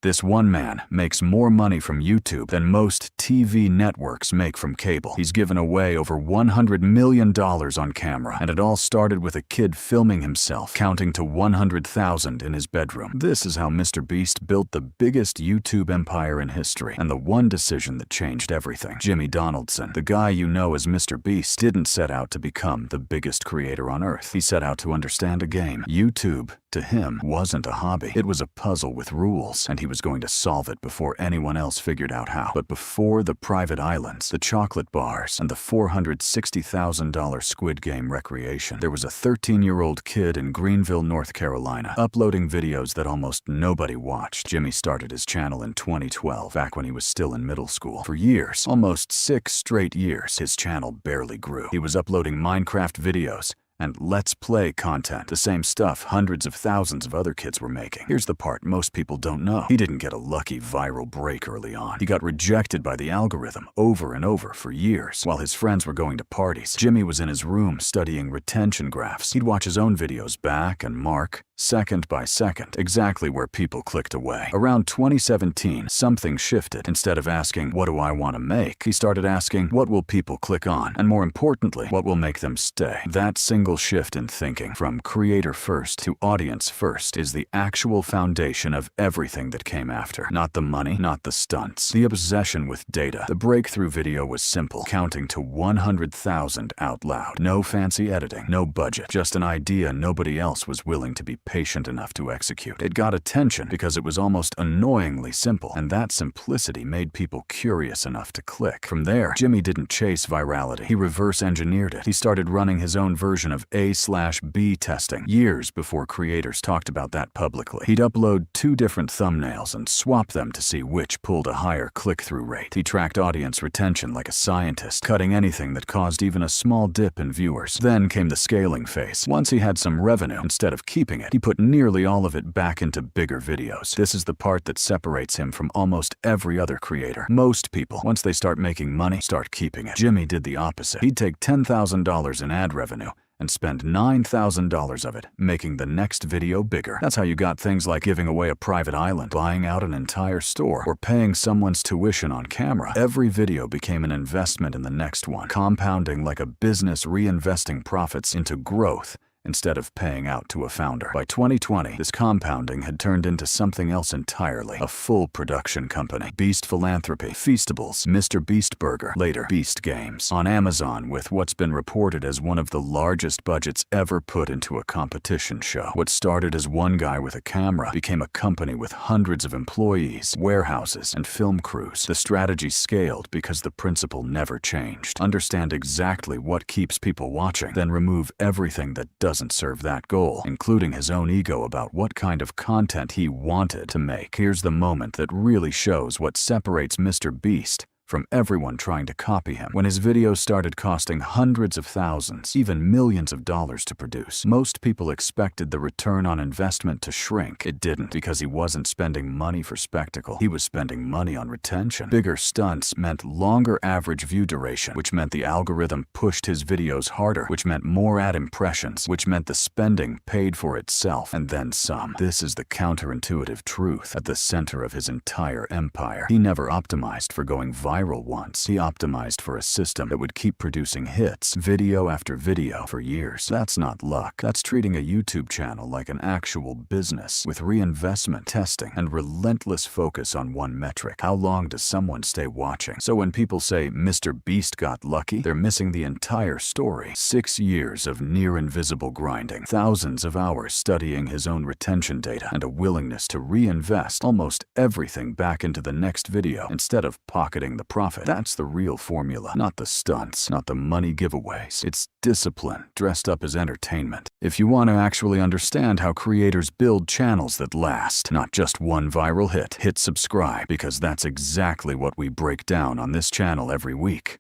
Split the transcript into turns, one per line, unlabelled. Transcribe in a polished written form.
This one man makes more money from YouTube than most TV networks make from cable. He's given away over $100 million on camera, and it all started with a kid filming himself, counting to 100,000 in his bedroom. This is how MrBeast built the biggest YouTube empire in history, and the one decision that changed everything. Jimmy Donaldson, the guy you know as MrBeast, didn't set out to become the biggest creator on earth. He set out to understand a game. YouTube, to him, wasn't a hobby. It was a puzzle with rules, and he was going to solve it before anyone else figured out how. But before the private islands, the chocolate bars, and the $460,000 Squid Game recreation, there was a 13-year-old kid in Greenville, North Carolina, uploading videos that almost nobody watched. Jimmy started his channel in 2012, back when he was still in middle school. For years, almost 6 straight years, his channel barely grew. He was uploading Minecraft videos and Let's Play content, the same stuff hundreds of thousands of other kids were making. Here's the part most people don't know. He didn't get a lucky viral break early on. He got rejected by the algorithm over and over for years. While his friends were going to parties, Jimmy was in his room studying retention graphs. He'd watch his own videos back and mark, second by second, exactly where people clicked away. Around 2017, something shifted. Instead of asking, what do I want to make, he started asking, what will people click on? And more importantly, what will make them stay? That single shift in thinking, from creator first to audience first, is the actual foundation of everything that came after. Not the money, not the stunts, the obsession with data. The breakthrough video was simple, counting to 100,000 out loud. No fancy editing, no budget, just an idea nobody else was willing to be patient enough to execute. It got attention because it was almost annoyingly simple, and that simplicity made people curious enough to click. From there, Jimmy didn't chase virality. He reverse engineered it. He started running his own version of A/B testing years before creators talked about that publicly. He'd upload 2 different thumbnails and swap them to see which pulled a higher click-through rate. He tracked audience retention like a scientist, cutting anything that caused even a small dip in viewers. Then came the scaling phase. Once he had some revenue, instead of keeping it, he put nearly all of it back into bigger videos. This is the part that separates him from almost every other creator. Most people, once they start making money, start keeping it. Jimmy did the opposite. He'd take $10,000 in ad revenue and spend $9,000 of it making the next video bigger. That's how you got things like giving away a private island, buying out an entire store, or paying someone's tuition on camera. Every video became an investment in the next one, compounding like a business reinvesting profits into growth instead of paying out to a founder. By 2020, this compounding had turned into something else entirely, a full production company. Beast Philanthropy, Feastables, MrBeast Burger, later Beast Games, on Amazon, with what's been reported as one of the largest budgets ever put into a competition show. What started as one guy with a camera became a company with hundreds of employees, warehouses, and film crews. The strategy scaled because the principle never changed. Understand exactly what keeps people watching, then remove everything that doesn't serve that goal, including his own ego about what kind of content he wanted to make. Here's the moment that really shows what separates MrBeast from everyone trying to copy him. When his videos started costing hundreds of thousands, even millions of dollars to produce, most people expected the return on investment to shrink. It didn't, because he wasn't spending money for spectacle. He was spending money on retention. Bigger stunts meant longer average view duration, which meant the algorithm pushed his videos harder, which meant more ad impressions, which meant the spending paid for itself, and then some. This is the counterintuitive truth at the center of his entire empire. He never optimized for going viral once. He optimized for a system that would keep producing hits, video after video, for years. That's not luck. That's treating a YouTube channel like an actual business, with reinvestment, testing, and relentless focus on one metric: how long does someone stay watching? So when people say MrBeast got lucky, they're missing the entire story. 6 years of near-invisible grinding, thousands of hours studying his own retention data, and a willingness to reinvest almost everything back into the next video instead of pocketing the profit. That's the real formula, not the stunts, not the money giveaways. It's discipline dressed up as entertainment. If you want to actually understand how creators build channels that last, not just one viral hit, hit subscribe, because that's exactly what we break down on this channel every week.